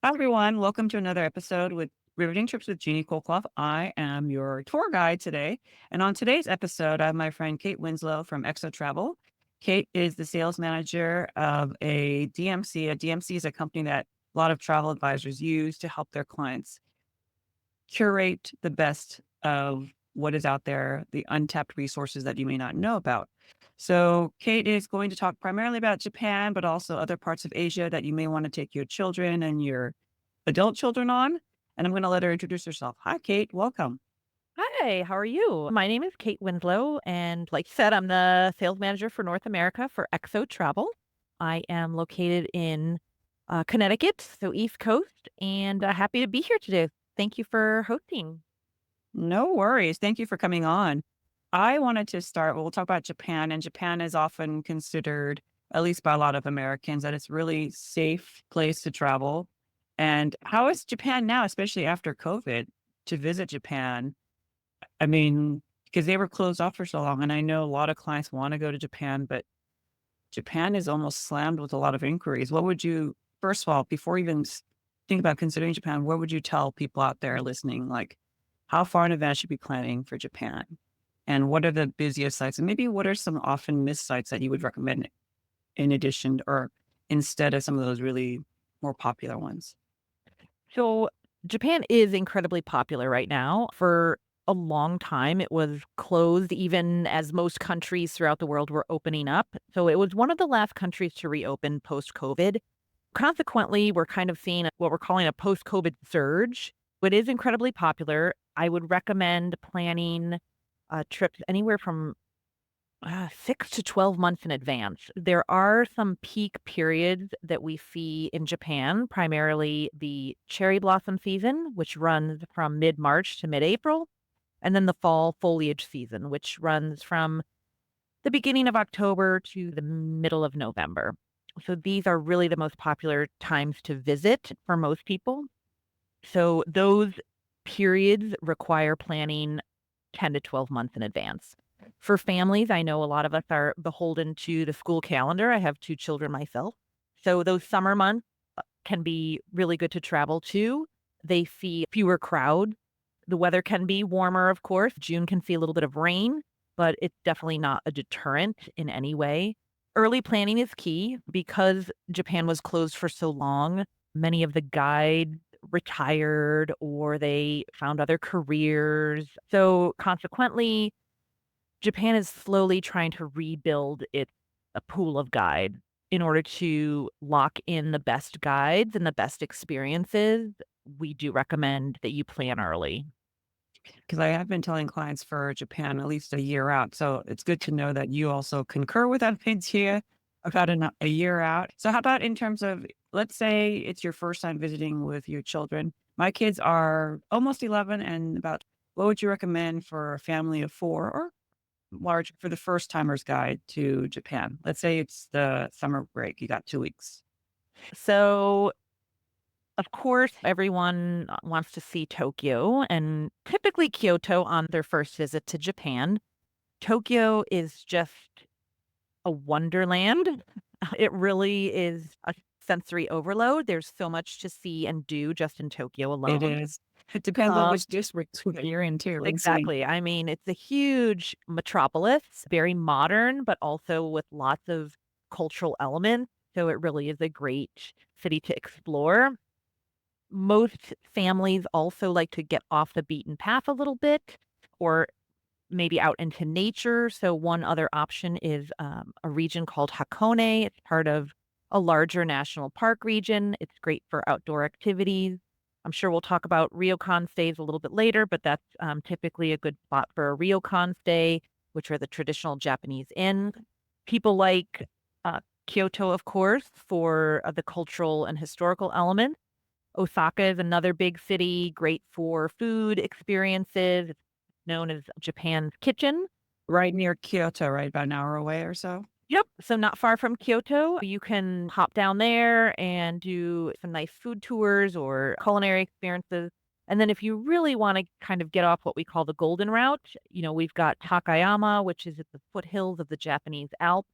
Hi, everyone. Welcome to another episode with Riveting Trips with Jeanie Colclough. I am your tour guide today. And on today's episode, I have my friend Kate Winslow from Exo Travel. Kate is the sales manager of a DMC. A DMC is a company that a lot of travel advisors use to help their clients curate the best of what is out there, the untapped resources that you may not know about. So, Kate is going to talk primarily about Japan, but also other parts of Asia that you may want to take your children and your adult children on. And I'm going to let her introduce herself. Hi, Kate. Welcome. Hi, how are you? My name is Kate Winslow, and like you said, I'm the sales manager for North America for Exo Travel. I am located in Connecticut, so East Coast, and happy to be here today. Thank you for hosting. No worries. Thank you for coming on. I wanted to start, well, we'll talk about Japan, and Japan is often considered, at least by a lot of Americans, that it's really safe place to travel. And how is Japan now, especially after COVID, to visit Japan? I mean, because they were closed off for so long, and I know a lot of clients want to go to Japan, but Japan is almost slammed with a lot of inquiries. What would you, first of all, before you even think about considering Japan, what would you tell people out there listening? Like, how far in advance should be planning for Japan? And what are the busiest sites? And maybe what are some often missed sites that you would recommend in addition or instead of some of those really more popular ones? So, Japan is incredibly popular right now. For a long time, it was closed, even as most countries throughout the world were opening up. So, it was one of the last countries to reopen post COVID. Consequently, we're kind of seeing what we're calling a post-COVID surge. It is incredibly popular. I would recommend planning trips anywhere from 6 to 12 months in advance. There are some peak periods that we see in Japan, primarily the cherry blossom season, which runs from mid-March to mid-April, and then the fall foliage season, which runs from the beginning of October to the middle of November. So these are really the most popular times to visit for most people. So those periods require planning 10 to 12 months in advance. For families, I know a lot of us are beholden to the school calendar. I have 2 children myself. So those summer months can be really good to travel to. They see fewer crowds. The weather can be warmer, of course. June can see a little bit of rain, but it's definitely not a deterrent in any way. Early planning is key because Japan was closed for so long. Many of the guides retired or they found other careers. So consequently, Japan is slowly trying to rebuild its a pool of guides in order to lock in the best guides and the best experiences. We do recommend that you plan early. Because I have been telling clients for Japan at least a year out. So it's good to know that you also concur with that idea about a year out. So how about in terms of, let's say it's your first time visiting with your children. My kids are almost 11 and about, what would you recommend for a family of four or large for the first timers guide to Japan? Let's say it's the summer break. You got 2 weeks. So, of course, everyone wants to see Tokyo and typically Kyoto on their first visit to Japan. Tokyo is just a wonderland. It really is a sensory overload. There's so much to see and do just in Tokyo It alone. is. It depends on Um, which district you're in too. Insane. exactly. I mean, it's a huge metropolis, very modern, but also with lots of cultural elements. So it really is a great city to explore. Most families also like to get off the beaten path a little bit or maybe out into nature. So one other option is a region called Hakone. It's part of a larger national park region. It's great for outdoor activities. I'm sure we'll talk about ryokan stays a little bit later, but that's typically a good spot for a ryokan stay, which are the traditional Japanese inn. People like Kyoto, of course, for the cultural and historical elements. Osaka is another big city, great for food experiences. It's known as Japan's kitchen. Right near Kyoto, right? About an hour away or so? Yep. So not far from Kyoto, you can hop down there and do some nice food tours or culinary experiences. And then if you really want to kind of get off what we call the golden route, we've got Takayama, which is at the foothills of the Japanese Alps.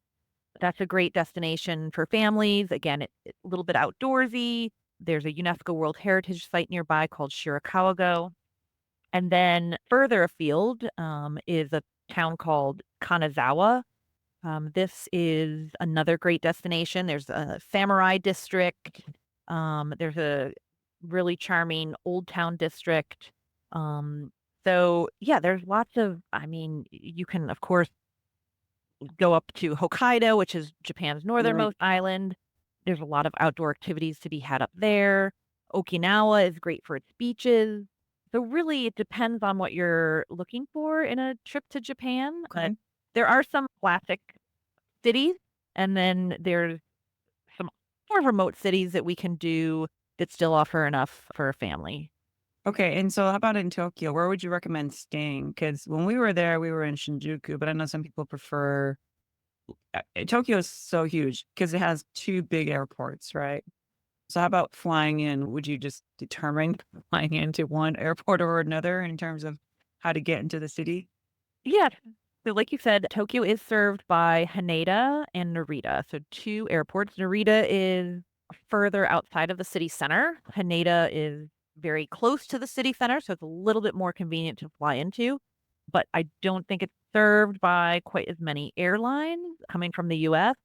That's a great destination for families. Again, it's a little bit outdoorsy, There's a UNESCO World Heritage Site nearby called Shirakawa-go. And then further afield, is a town called Kanazawa. This is another great destination. There's a samurai district. There's a really charming old town district. Um, so yeah, there's lots of, I mean, you can of course go up to Hokkaido, which is Japan's Right. northernmost island. There's a lot of outdoor activities to be had up there. Okinawa is great for its beaches. So really it depends on what you're looking for in a trip to Japan, but Okay. there are some classic cities, and then there's some more remote cities that we can do that still offer enough for a family. Okay. And so how about in Tokyo? Where would you recommend staying? Because when we were there, we were in Shinjuku, but I know some people prefer Tokyo is so huge because it has two big airports, right? So how about flying in? Would you just determine flying into one airport or another in terms of how to get into the city? Yeah. So like you said, Tokyo is served by Haneda and Narita. So two airports. Narita is further outside of the city center. Haneda is very close to the city center, so it's a little bit more convenient to fly into. But I don't think it's served by quite as many airlines coming from the US.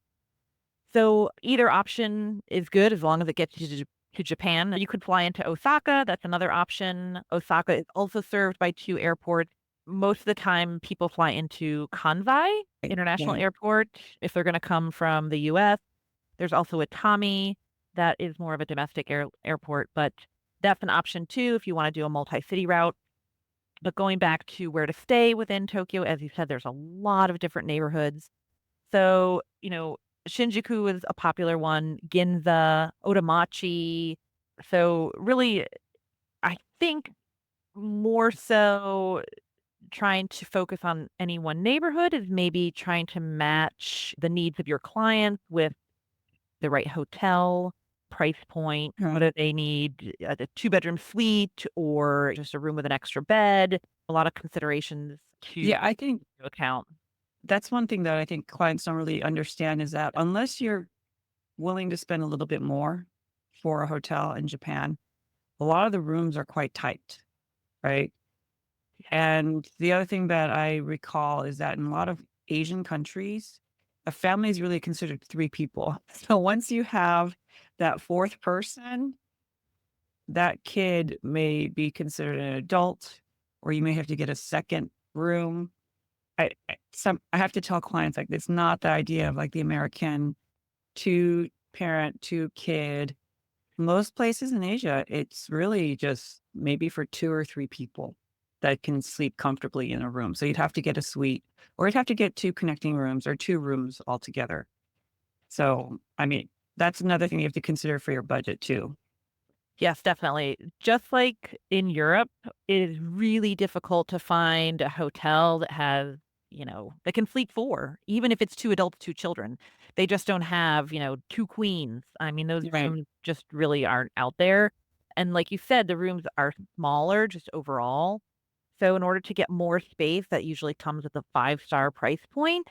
So either option is good as long as it gets you to Japan. You could fly into Osaka. That's another option. Osaka is also served by two airports. Most of the time, people fly into Kansai International Right. Airport if they're going to come from the US. There's also Itami that is more of a domestic airport, but that's an option too if you want to do a multi-city route. But going back to where to stay within Tokyo, as you said, there's a lot of different neighborhoods. So, Shinjuku is a popular one, Ginza, Otamachi. So really, I think more so trying to focus on any one neighborhood is maybe trying to match the needs of your clients with the right hotel, price point. Right. Whether they need a two-bedroom suite or just a room with an extra bed. A lot of considerations to Yeah, I think account. that's one thing that I think clients don't really understand is that unless you're willing to spend a little bit more for a hotel in Japan, a lot of the rooms are quite tight, right? And the other thing that I recall is that in a lot of Asian countries, a family is really considered three people. So once you have that fourth person, that kid may be considered an adult, or you may have to get a second room. I have to tell clients like it's not the idea of like the American two parent, two kid. Most places in Asia, it's really just maybe for 2 or 3 people that can sleep comfortably in a room. So you'd have to get a suite, or you'd have to get 2 connecting rooms or 2 rooms altogether. So, I mean, that's another thing you have to consider for your budget too. Yes, definitely. Just like in Europe, it is really difficult to find a hotel that has, that can sleep 4, even if it's 2 adults, 2 children. They just don't have, 2 queens. I mean, those Right. rooms just really aren't out there. And like you said, the rooms are smaller just overall. So in order to get more space, that usually comes with a five-star price point.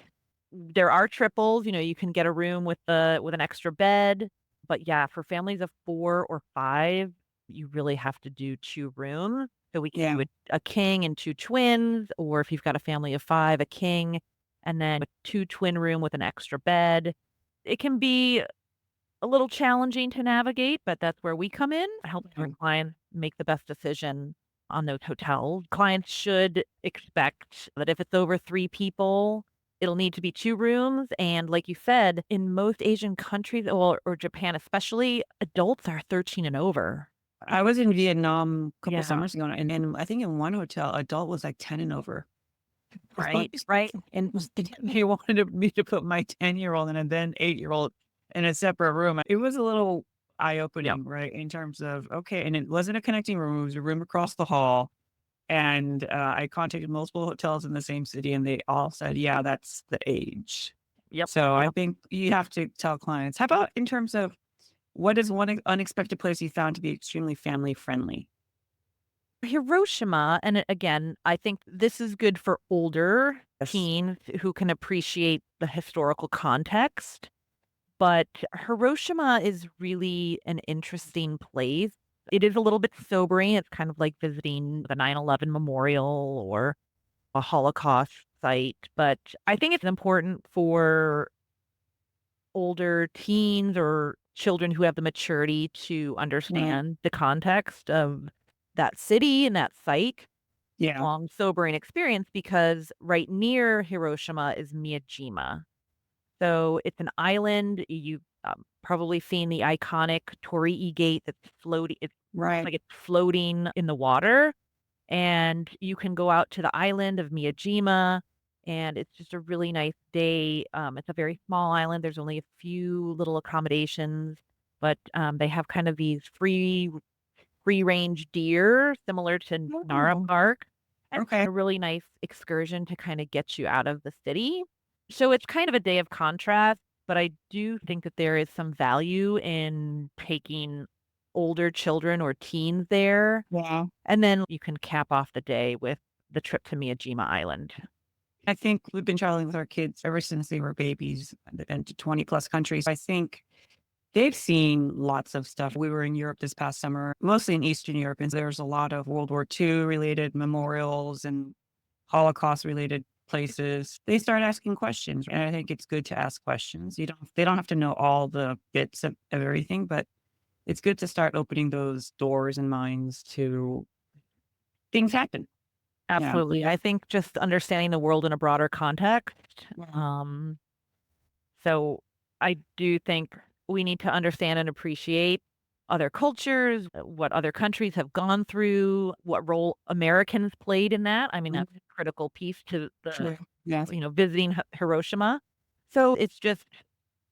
There are triples, you can get a room with an extra bed, but yeah, for families of 4 or 5, you really have to do 2 rooms. So we can Yeah. do a king and 2 twins, or if you've got a family of 5, a king, and then a 2 twin room with an extra bed. It can be a little challenging to navigate, but that's where we come in, helping our Mhm. clients make the best decision on those hotels. Clients should expect that if it's over 3 people, it'll need to be 2 rooms, and like you said, in most Asian countries or Japan especially, adults are 13 and over. I was in Vietnam a couple Yeah, summers ago, and I think in one hotel, adult was like 10 and over. right, right. And he wanted me to put my 10-year-old and then 8-year-old in a separate room. It was a little Yep. eye-opening, right? In terms of, okay, and it wasn't a connecting room, it was a room across the hall. And I contacted multiple hotels in the same city, and they all said, yeah, that's the age. Yep, So I yep. think you have to tell clients. How about in terms of what is one unexpected place you found to be extremely family friendly? Hiroshima, and again, I think this is good for older Yes. teens who can appreciate the historical context. But Hiroshima is really an interesting place. It is a little bit sobering. It's kind of like visiting the 9/11 memorial or a Holocaust site, but I think it's important for older teens or children who have the maturity to Right. understand the context of that city and that site. Yeah. Long, sobering experience because right near Hiroshima is Miyajima. So it's an island. You've probably seen the iconic Torii Gate that's floating. It looks Right. like it's floating in the water, and you can go out to the island of Miyajima, and it's just a really nice day. It's a very small island. There's only a few little accommodations, but they have kind of these free range deer similar to Nara Oh, Park. And okay. a really nice excursion to kind of get you out of the city. So it's kind of a day of contrast, but I do think that there is some value in taking older children or teens there, Yeah. and then you can cap off the day with the trip to Miyajima Island. I think we've been traveling with our kids ever since they were babies and they've been to 20 plus countries. I think they've seen lots of stuff. We were in Europe this past summer, mostly in Eastern Europe, and there's a lot of World War II related memorials and Holocaust related places. They start asking questions, and I think it's good to ask questions. They don't have to know all the bits of everything, but it's good to start opening those doors and minds to things happen. Yeah. Absolutely. I think just understanding the world in a broader context. Yeah. So I do think we need to understand and appreciate other cultures, what other countries have gone through, what role Americans played in that. I mean, Mhm. that's a critical piece to the, True. Yes. visiting Hiroshima. So it's just,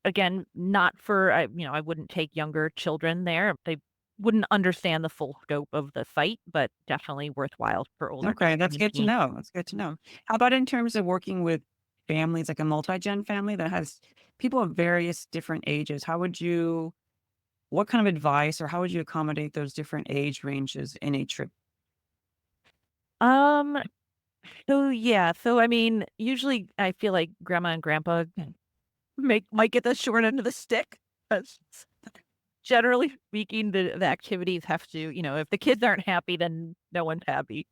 again, not for, I wouldn't take younger children there. They wouldn't understand the full scope of the site, but definitely worthwhile for older Okay, that's children and good to teens. know. That's good to know. How about in terms of working with families, like a multi-gen family that has people of various different ages? What kind of advice or how would you accommodate those different age ranges in a trip? Um, so yeah, so I mean, usually I feel like grandma and grandpa might get the short end of the stick. 'Cause generally speaking, the activities have to, if the kids aren't happy, then no one's happy.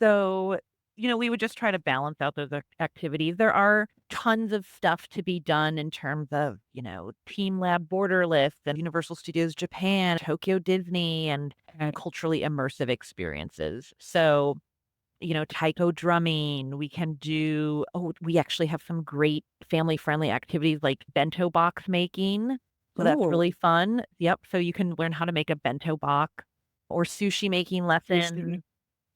So, we would just try to balance out those activities. There are tons of stuff to be done in terms of, Team Lab Borderless and Universal Studios Japan, Tokyo Disney, and culturally immersive experiences. So, taiko drumming, we can do we actually have some great family-friendly activities like bento box making, so that's Oh, really fun. Yep, so you can learn how to make a bento box or sushi making lessons. interesting.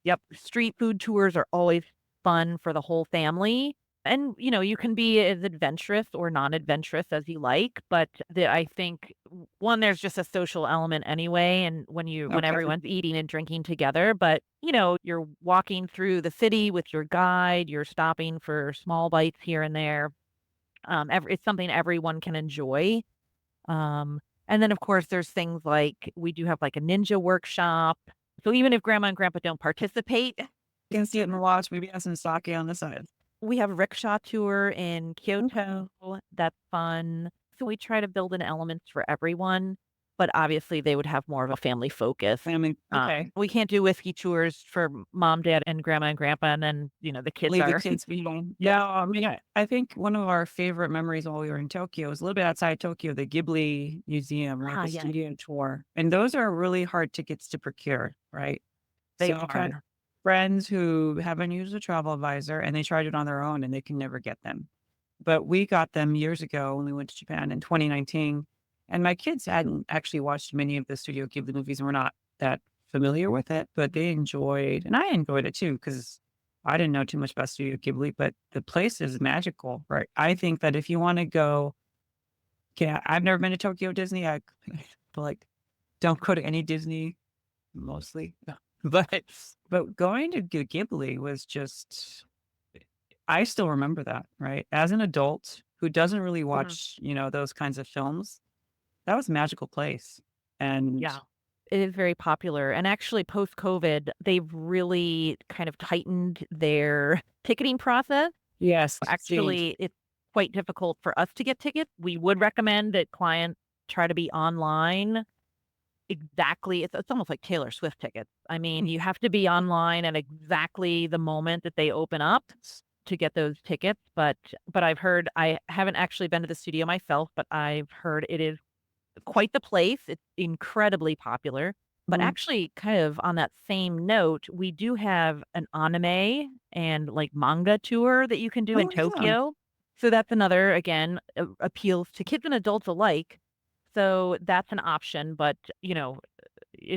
Yep, street food tours are always fun for the whole family, and, you can be as adventurous or non-adventurous as you like, but I think, 1, there's just a social element anyway, and when Okay. everyone's eating and drinking together, but, you're walking through the city with your guide, you're stopping for small bites here and there, it's something everyone can enjoy, um, and then, of course, there's things like we do have, like, a ninja workshop, so even if grandma and grandpa don't participate, Can see it in the watch, maybe have some sake on the side. we have a rickshaw tour in Okay. Kyoto, that's fun. So we try to build in elements for everyone, but obviously they would have more of a family focus. Family. Okay. We can't do whiskey tours for mom, dad, and grandma and grandpa, and then, the kids Leave the are kids behind. Yeah, I mean, I think one of our favorite memories while we were in Tokyo was a little bit outside Tokyo, the Ghibli Museum, right? The yeah, studio tour. And those are really hard tickets to procure, right? they So I've had are. friends who haven't used a travel advisor and they tried it on their own and they can never get them. But we got them years ago when we went to Japan in 2019. And my kids hadn't actually watched many of the Studio Ghibli movies and were not that familiar with it, but they enjoyed, and I enjoyed it too, because I didn't know too much about Studio Ghibli, but the place is magical, right? I think that if you want to go, yeah, I've never been to Tokyo Disney. I like don't go to any Disney mostly, but going to Ghibli was just I still remember that, right? As an adult who doesn't really Mhm. watch, those kinds of films, that was a magical place. And Yeah. It is very popular, and actually post-COVID, they've really kind of tightened their ticketing process. yes, seeing Actually, it's quite difficult for us to get tickets. We would recommend that clients try to be online. Exactly, it's almost like Taylor Swift tickets. I mean, you have to be online at exactly the moment that they open up to get those tickets, but I've heard, I haven't actually been to the studio myself, but I've heard it is quite the place. It's incredibly popular. But Mhm. actually, kind of on that same note, we do have an anime and, like, manga tour that you can do in Oh, yeah. Tokyo. So that's another, again, appeals to kids and adults alike. So that's an option, but,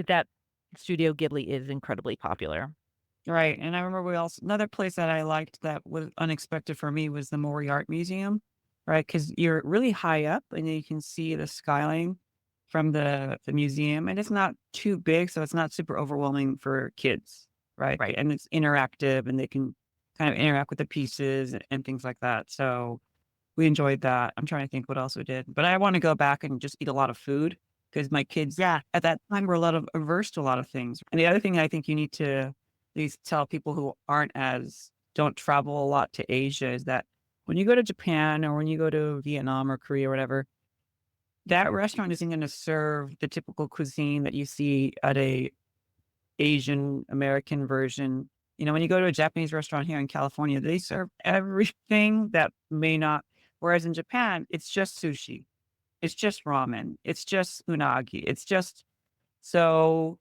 that Studio Ghibli is incredibly popular. Right, and I remember we also another place that I liked that was unexpected for me was the Mori Art Museum, right? Because 'Cause you're really high up and you can see the skyline from the museum, and it's not too big, so it's not super overwhelming for kids, right? Right. And it's interactive, and they can kind of interact with the pieces and things like that, so we enjoyed that. I'm trying to think what else we did, but I wanna go back and just eat a lot of food because my kids Yeah. at that time were a lot of averse to a lot of things. And the other thing I think you need to at least tell people who don't travel a lot to Asia is that when you go to Japan or when you go to Vietnam or Korea or whatever, that restaurant isn't gonna serve the typical cuisine that you see at a Asian American version. When you go to a Japanese restaurant here in California, they serve everything that may not whereas in Japan, it's just sushi, it's just ramen, it's just unagi, it's just so,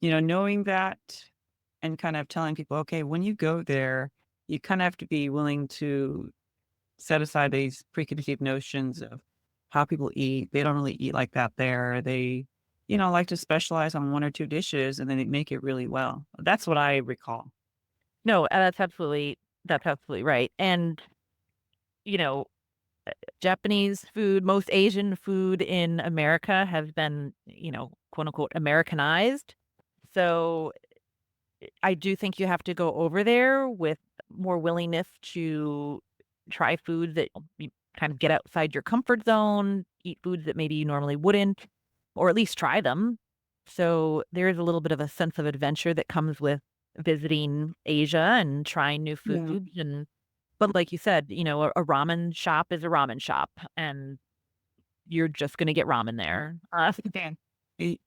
knowing that and kind of telling people, "Okay, when you go there, you kinda have to be willing to set aside these preconceived notions of how people eat. They don't really eat like that there. They, like to specialize on 1 or 2 dishes, and then they make it really well." That's what I recall. No, that's absolutely right. And, you know, Japanese food, most Asian food in America has been, quote unquote Americanized. So I do think you have to go over there with more willingness to try foods that you kind of get outside your comfort zone, eat foods that maybe you normally wouldn't, or at least try them. So there is a little bit of a sense of adventure that comes with visiting Asia and trying new Yeah. foods. And but like you said, a ramen shop is a ramen shop, and you're just going to get ramen there. Dan. It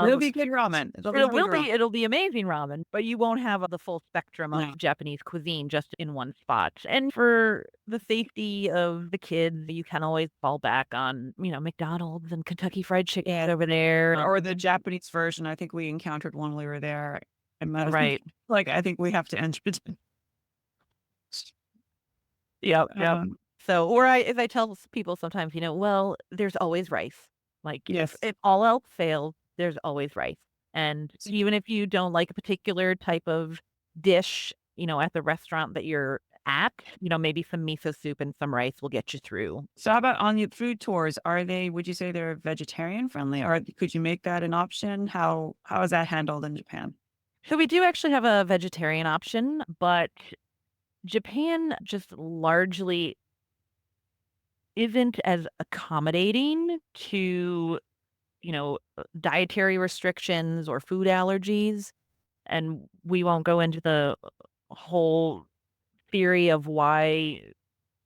it'll Um, be good ramen. It'll be It good will ramen. be it'll be amazing ramen, but you won't have the full spectrum of Yeah. Japanese cuisine just in one spot. And for the safety of the kids, you can always fall back on, McDonald's and Kentucky Fried Chicken Yeah. over there. Or the Japanese version. I think we encountered one when we were there. And I was Right. like, I think we have to enter it. Yep, yep. Um, So, or as I tell people sometimes, well, there's always rice. Like, yes. if all else fails, there's always rice. And even if you don't like a particular type of dish, at the restaurant that you're at, maybe some miso soup and some rice will get you through. So how about on the food tours? Would you say they're vegetarian friendly or could you make that an option? How is that handled in Japan? So we do actually have a vegetarian option, but Japan just largely isn't as accommodating to, dietary restrictions or food allergies. And we won't go into the whole theory of why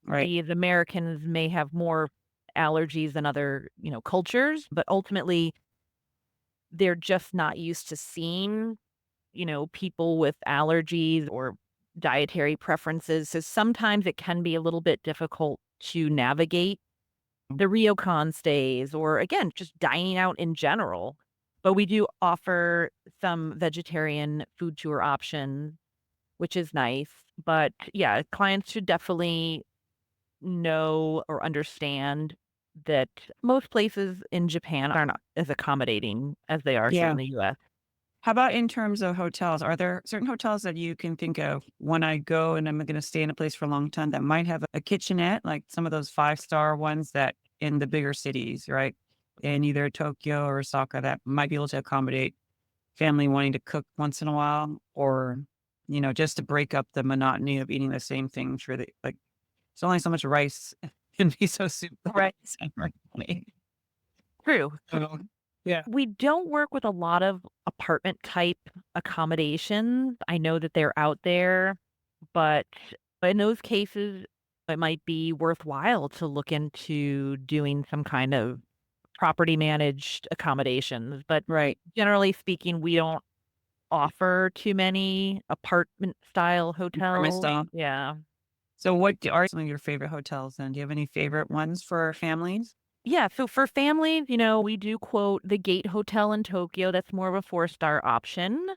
Right. these Americans may have more allergies than other, cultures, but ultimately they're just not used to seeing, people with allergies or dietary preferences. So sometimes it can be a little bit difficult to navigate the ryokan stays or again, just dining out in general. But we do offer some vegetarian food tour options, which is nice. But yeah, clients should definitely know or understand that most places in Japan are not as accommodating as they are here in Yeah. the US. How about in terms of hotels? Are there certain hotels that you can think of when I go and I'm going to stay in a place for a long time that might have a kitchenette, like some of those 5-star ones that in the bigger cities, right? In either Tokyo or Osaka that might be able to accommodate family wanting to cook once in a while or, just to break up the monotony of eating the same thing for like, it's only so much rice and miso soup. Right. Right. True. So, yeah. We don't work with a lot of apartment type accommodations. I know that they're out there, but in those cases, It might be worthwhile to look into doing some kind of property managed accommodations, but Right. generally speaking, we don't offer too many apartment style Premise hotels. style. Yeah. So are some of your favorite hotels then? Do you have any favorite ones for families? Yeah, so for families, we do quote the Gate Hotel in Tokyo. That's more of a four-star option.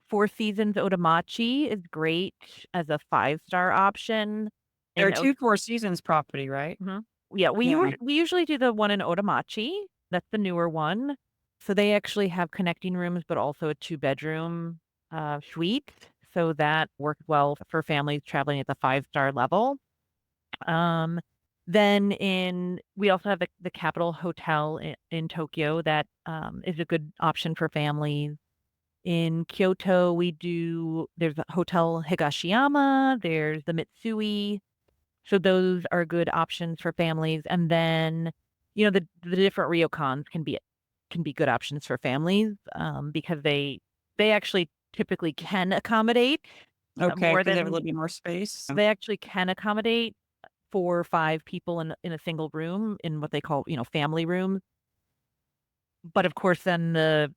Four Seasons Otamachi is great as a five-star option. There are In 2 Four Seasons property, right? Mhm. Yeah, Yeah. we usually do the one in Otamachi. That's the newer one. So they actually have connecting rooms, but also a two-bedroom, suite. So that worked well for families traveling at the five-star level. Um, then we also have the Capitol Hotel in Tokyo that, is a good option for families. In Kyoto, there's a Hotel Higashiyama, there's the Mitsui. So those are good options for families, and then, the different ryokans can be good options for families, because they actually typically can accommodate, Okay, more 'cause they have a than little bit more space. they actually can accommodate 4 or 5 people in a single room in what they call, family rooms. But of course, then the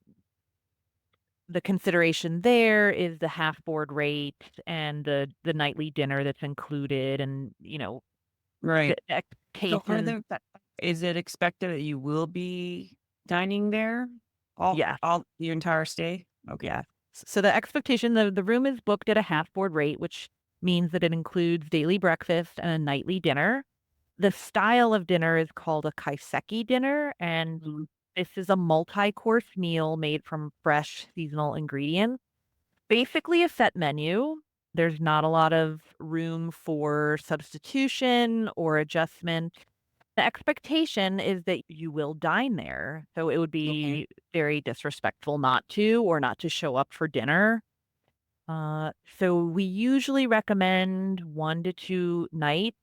consideration there is the half board rate and the nightly dinner that's included and, the Right. So are expectations there that is it expected that you will be dining there yeah. all your entire stay? Okay. Yeah. So the expectation, the room is booked at a half board rate, which means that it includes daily breakfast and a nightly dinner. The style of dinner is called a kaiseki dinner, and Mhm. this is a multi-course meal made from fresh seasonal ingredients. Basically a set menu. There's not a lot of room for substitution or adjustment. The expectation is that you will dine there, so it would Okay. be very disrespectful not to or not to show up for dinner. So we usually recommend 1 to 2 nights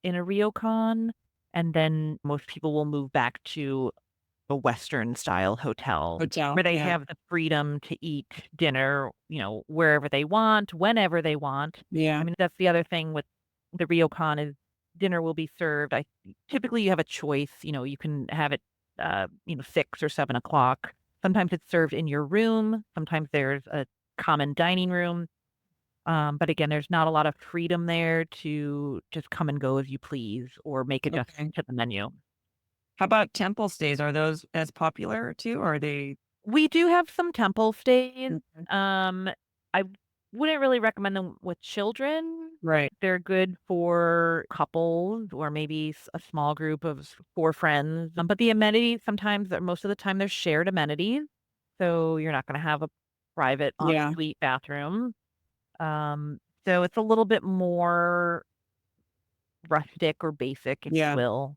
in a ryokan, and then most people will move back to a Western style hotel Hotel, where they yeah. have the freedom to eat dinner, wherever they want, whenever they want. I Yeah. mean, that's the other thing with the ryokan is dinner will be served. Typically you have a choice, you can have it, 6 or 7 o'clock. Sometimes it's served in your room. Sometimes there's a common dining room. But again, there's not a lot of freedom there to just come and go as you please or make Okay. adjustments to the menu. How about temple stays? Are those as popular too, or are they We do have some temple stays. Mhm. I wouldn't really recommend them with children. Right. They're good for couples or maybe a small group of 4 friends. But the amenities sometimes, most of the time, they're shared amenities. So you're not going to have a private Yeah. ensuite bathroom. Um, so it's a little bit more rustic or basic, if you Yeah. will.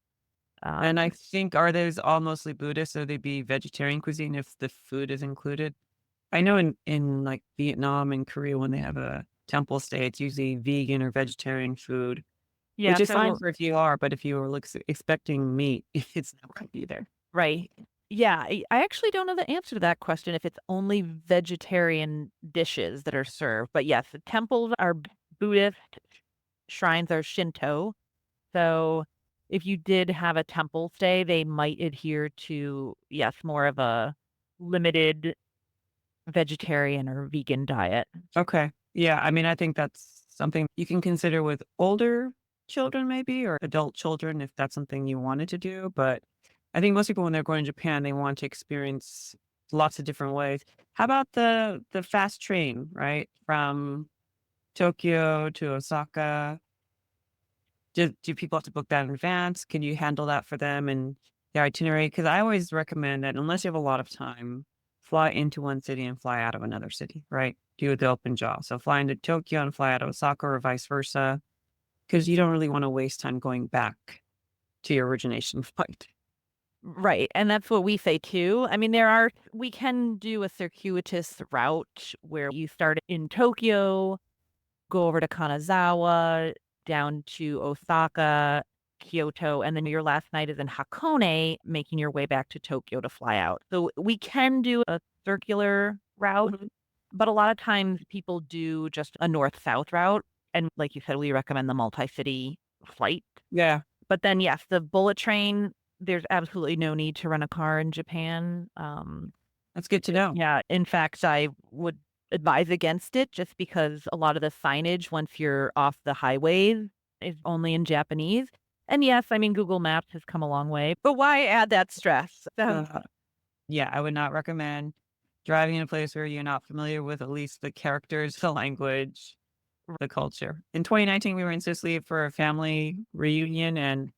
And I Um, think are those all mostly Buddhist, so they'd be vegetarian cuisine if the food is included? I know in, like, Vietnam and Korea, when they have a temple stay, it's usually vegan or vegetarian food, yeah. which is fine So for if you are, but if you were, like, expecting meat, it's not gonna be there. right. Yeah, I actually don't know the answer to that question if it's only vegetarian dishes that are served, but yes, the temples are Buddhist, shrines are Shinto. So if you did have a temple stay, they might adhere to, yes, more of a limited vegetarian or vegan diet. Okay. Yeah, I mean, I think that's something you can consider with older children maybe, or adult children if that's something you wanted to do, but I think most people when they're going to Japan, they want to experience lots of different ways. How about the fast train, right, from Tokyo to Osaka? Do people have to book that in advance? Can you handle that for them and the itinerary? Because I always recommend that unless you have a lot of time, fly into one city and fly out of another city, right? Do the open jaw. So fly into Tokyo and fly out of Osaka or vice versa, because you don't really want to waste time going back to your origination flight. Right, and that's what we say too. I mean, we can do a circuitous route where you start in Tokyo, go over to Kanazawa, down to Osaka, Kyoto, and then your last night is in Hakone, making your way back to Tokyo to fly out. So we can do a circular route, Mhm. but a lot of times people do just a north-south route. And like you said, we recommend the multi-city flight. Yeah, But then, yes, the bullet train, there's absolutely no need to rent a car in Japan. that's good to know. Yeah, in fact, I would advise against it just because a lot of the signage once you're off the highways is only in Japanese. And yes, I mean, Google Maps has come a long way, but why add that stress? So, Uh, yeah, I would not recommend driving in a place where you're not familiar with at least the characters, the language, the culture. In 2019, we were in Sicily for a family reunion, and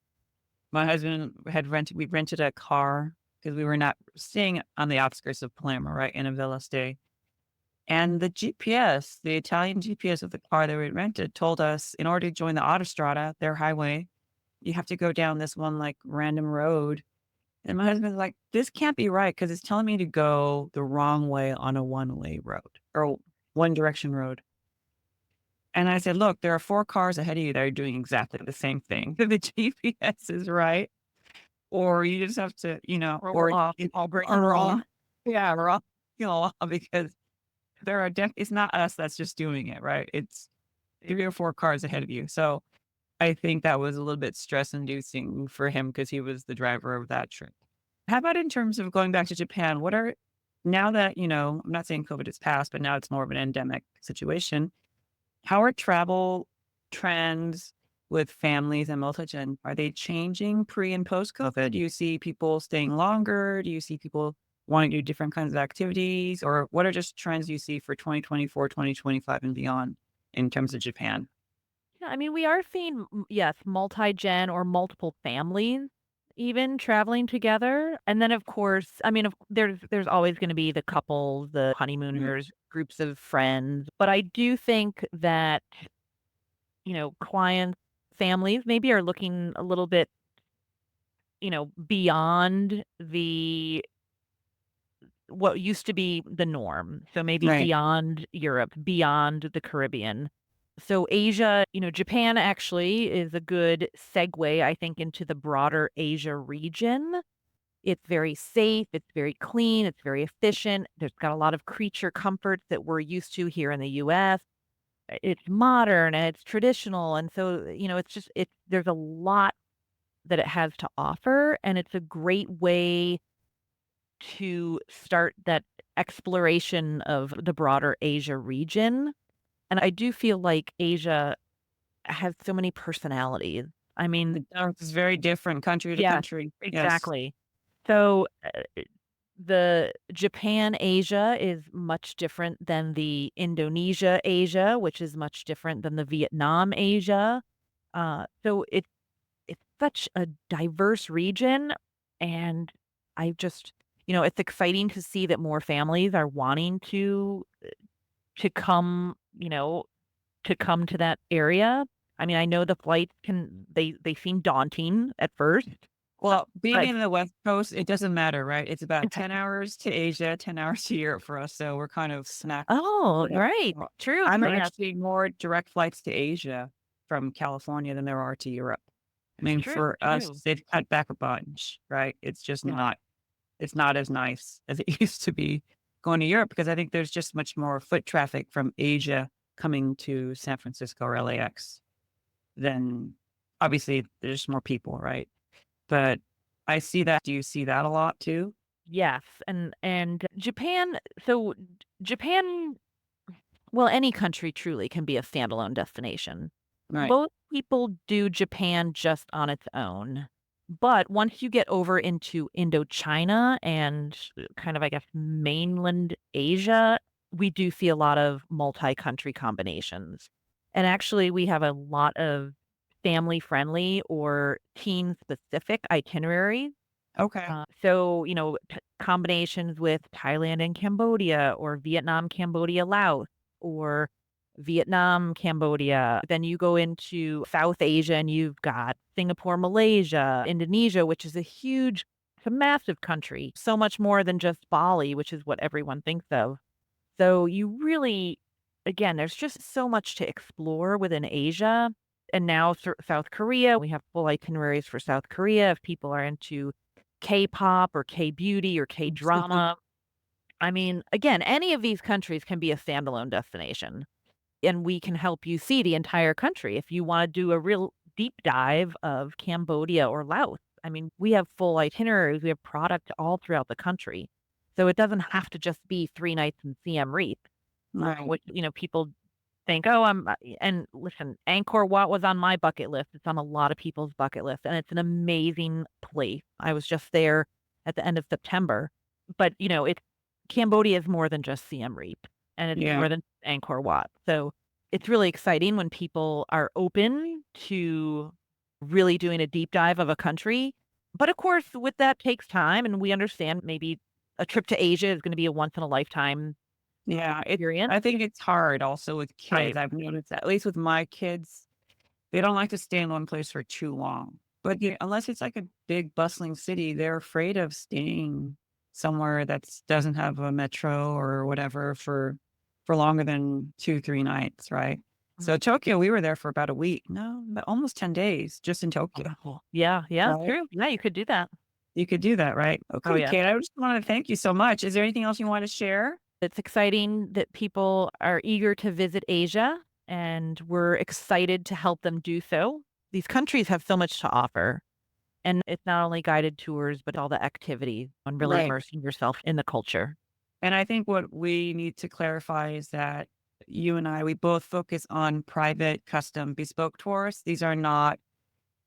my husband we rented a car because we were not staying on the outskirts of Palermo, right, in a villa stay. And the GPS, the Italian GPS of the car that we rented told us in order to join the Autostrada, their highway, you have to go down this one like random road. And my husband's like, this can't be right because it's telling me to go the wrong way on a one-way road or one direction road. And I said, look, there are 4 cars ahead of you that are doing exactly the same thing. The GPS is right. Or you just have to, roll or off, it I'll bring or them all along. yeah, or all because there are it's not us that's just doing it, right? It's 3 or 4 cars ahead of you. So, I think that was a little bit stress inducing for him because he was the driver of that trip. How about in terms of going back to Japan? What are now that, I'm not saying COVID is past, but now it's more of an endemic situation. How are travel trends with families and multi-gen? Are they changing pre and post COVID? Do you see people staying longer? Do you see people wanting to do different kinds of activities? Or what are just trends you see for 2024, 2025, and beyond in terms of Japan? Yeah, I mean, we are seeing, yes, multi-gen or multiple families even traveling together. And then, of course, I mean, there's always going to be the couples, the Mm, honeymooners, groups of friends. But I do think that, clients, families maybe are looking a little bit, beyond what used to be the norm. So maybe right. beyond Europe, beyond the Caribbean. So Asia, Japan actually is a good segue, I think, into the broader Asia region. It's very safe, it's very clean, it's very efficient. There's got a lot of creature comforts that we're used to here in the US. It's modern and it's traditional. And so, there's a lot that it has to offer. And it's a great way to start that exploration of the broader Asia region. And I do feel like Asia has so many personalities. I mean, It's very different country to yes, country. Yes. exactly. So, the Japan Asia is much different than the Indonesia Asia, which is much different than the Vietnam Asia. So it's such a diverse region, and I just it's exciting to see that more families are wanting to come, to come to that area. I mean, I know the flights they seem daunting at first, Well, being but in the West Coast, it doesn't matter, right? It's about 10 hours to Asia, 10 hours to Europe for us. So we're kind of snack. oh, Yeah. right. Well, True. I'm Yeah, actually more direct flights to Asia from California than there are to Europe. I mean, true, for us, true. they've cut back a bunch, right? It's just Yeah. not as nice as it used to be going to Europe because I think there's just much more foot traffic from Asia coming to San Francisco or LAX than obviously there's more people, right? But I see that. Do you see that a lot too? Yes, and Japan, so Japan, well, any country truly can be a standalone destination. Right. Most people do Japan just on its own. But once you get over into Indochina and kind of, I guess, mainland Asia, we do see a lot of multi-country combinations. And actually, we have a lot of family-friendly or teen-specific itineraries. Okay. So, combinations with Thailand and Cambodia or Vietnam, Cambodia, Laos, or Vietnam, Cambodia. Then you go into South Asia and you've got Singapore, Malaysia, Indonesia, which is it's a massive country, so much more than just Bali, which is what everyone thinks of. So you really, again, there's just so much to explore within Asia. And now South Korea, we have full itineraries for South Korea if people are into K-pop or K-beauty or K-drama. I mean, again, any of these countries can be a standalone destination, and we can help you see the entire country. If you wanna do a real deep dive of Cambodia or Laos. I mean, we have full itineraries, we have product all throughout the country. So it doesn't have to just be 3 nights in Siem Reap, Right. which, people think, "Oh, and listen, Angkor Wat was on my bucket list. It's on a lot of people's bucket list, and it's an amazing place. I was just there at the end of September, but, it's Cambodia is more than just Siem Reap, and it's Yeah. more than Angkor Wat. So, it's really exciting when people are open to really doing a deep dive of a country, but of course, with that takes time, and we understand maybe a trip to Asia is gonna be a once in a lifetime Yeah. experience. I think it's hard also with kids. Right. I've noticed that, at least with my kids, they don't like to stay in one place for too long. But yeah, unless it's like a big bustling city, they're afraid of staying somewhere that's doesn't have a metro or whatever for longer than 2, 3 nights, right? Mhm. So Tokyo, we were there for about a week. No, about almost 10 days just in Tokyo, Wonderful. Yeah, yeah, right? true. Yeah, you could do that. You could do that, right? Oh, Okay, yeah. Kate, I just want to thank you so much. Is there anything else you want to share? It's exciting that people are eager to visit Asia, and we're excited to help them do so. These countries have so much to offer, and it's not only guided tours, but all the activities and really Right. immersing yourself in the culture. And I think what we need to clarify is that you and I, we both focus on private, custom, bespoke tours. These are not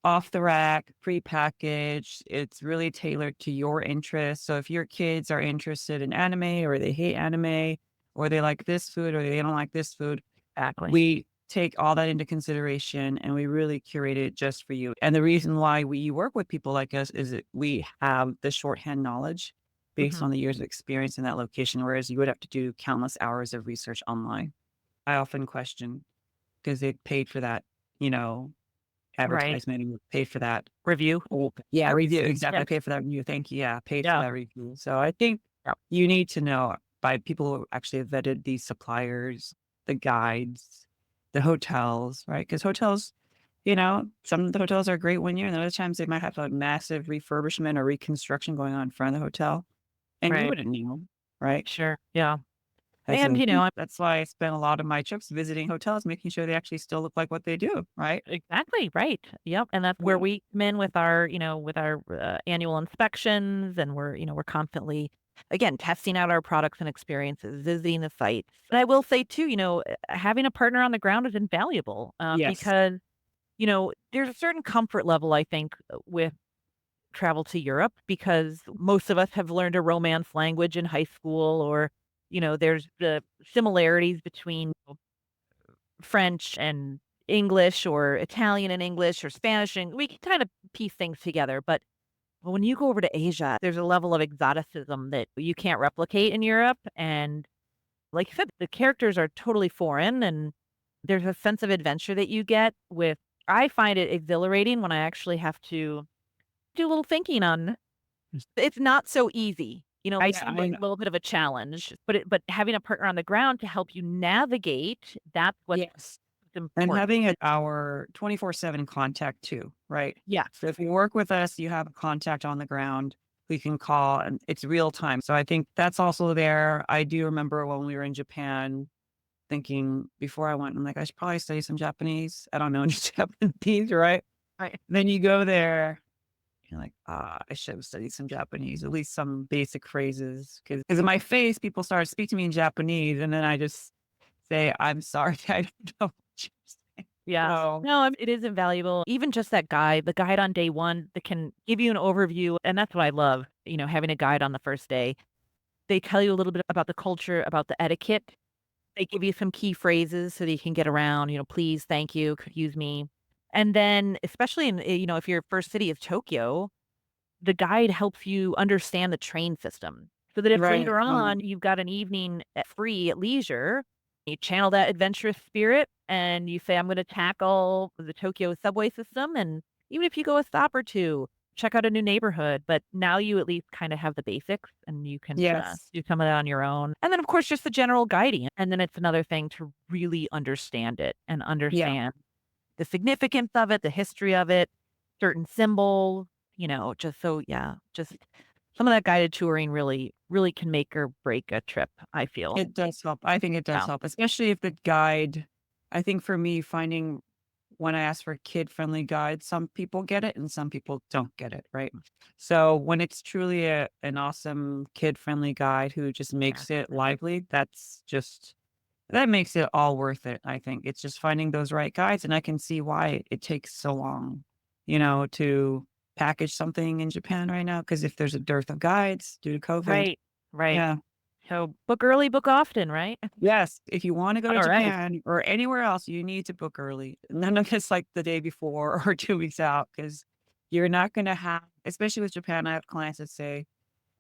off the rack, prepackaged. It's really tailored to your interests. So if your kids are interested in anime or they hate anime or they like this food or they don't like this food, Exactly. we take all that into consideration and we really curate it just for you. And the reason why we work with people like us is that we have the shorthand knowledge based Mhm. on the years of experience in that location, whereas you would have to do countless hours of research online. I often question because they paid for that, you know, Right. advertisement and paid for that. Review. Oh, yeah, review. Exactly. Yeah. I paid for that review. Thank you. Yeah, paid for Yeah. that review. So I think Yeah. you need to know by people who actually have vetted these suppliers, the guides, the hotels, right? Because hotels, some of the hotels are great one year, and other times they might have a massive refurbishment or reconstruction going on in front of the hotel, and you Right. wouldn't know, right? Sure. Yeah. And so And, I think that's why I spent a lot of my trips visiting hotels, making sure they actually still look like what they do, right? exactly, right. Yep, and that's where Yeah. we come in with our annual inspections, and we're constantly, again, testing out our products and experiences, visiting the sites. And I will say too, having a partner on the ground is invaluable, Yes. because, there's a certain comfort level, I think, with travel to Europe because most of us have learned a Romance language in high school or, there's the similarities between French and English or Italian and English or Spanish, and we can kind of piece things together. But when you go over to Asia, there's a level of exoticism that you can't replicate in Europe. And like you said, the characters are totally foreign and there's a sense of adventure that you get with I find it exhilarating when I actually have to do a little thinking on it's not so easy. I Yeah, see I like know. a little bit of a challenge, but having a partner on the ground to help you navigate, that's what's Yes. And important. having our 24/7 contact too, right? Yeah. So if you work with us, you have a contact on the ground we can call and it's real time. So I think that's also there. I do remember when we were in Japan thinking before I went, I'm like, I should probably study some Japanese. I don't know any Japanese, right? Right. Then you go there, you're like, I should have studied some Japanese, at least some basic phrases. Cause in my face, people start speaking to me in Japanese. And then I just say, I'm sorry, I don't know what you're saying. Yeah. So No, it is invaluable. Even just that guide, the guide on day 1 that can give you an overview, and that's what I love, having a guide on the first day. They tell you a little bit about the culture, about the etiquette. They give you some key phrases so that you can get around, "Please, thank you, excuse me." And then, especially if your first city is Tokyo, the guide helps you understand the train system so that if right. later on you've got an evening free at leisure, you channel that adventurous spirit and you say, I'm going to tackle the Tokyo subway system. And even if you go a stop or two, check out a new neighborhood. But now you at least kind of have the basics and you can Yes. do some of that on your own. And then, of course, just the general guiding. And then it's another thing to really understand it and Yeah. understand the significance of it, the history of it, certain symbols, just so yeah, just some of that guided touring really, really can make or break a trip, I feel. It does help. I think it does Yeah. help, especially if the guide I think for me, finding when I ask for kid-friendly guides, some people get it and some people don't get it, right? So when it's truly an awesome kid-friendly guide who just Yeah. makes it lively, that makes it all worth it, I think. It's just finding those right guides, and I can see why it takes so long, to package something in Japan right now. Because if there's a dearth of guides due to COVID. Right. Right. Yeah. So book early, book often, right? Yes, if you wanna go to All right. Japan or anywhere else, you need to book early. None of this like the day before or 2 weeks out, because 'cause you're not gonna have especially with Japan, I have clients that say,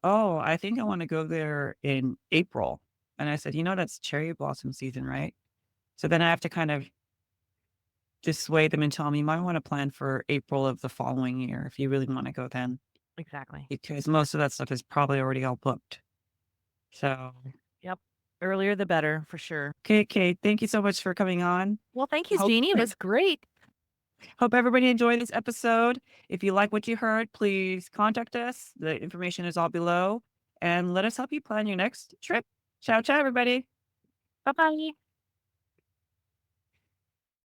"Oh, I think I wanna go there in April." And I said, That's cherry blossom season, right?" So then I have to kind of dissuade them and tell them, "You might wanna plan for April of the following year if you really wanna go then, Exactly. because most of that stuff is probably already all booked." So, Yep. Earlier the better for sure. okay, Kate, thank you so much for coming on. Well, thank you, Hope Jeanie. It was great. Hope everybody enjoyed this episode. If you like what you heard, please contact us. The information is all below, and let us help you plan your next trip. Ciao, ciao, everybody. Bye bye.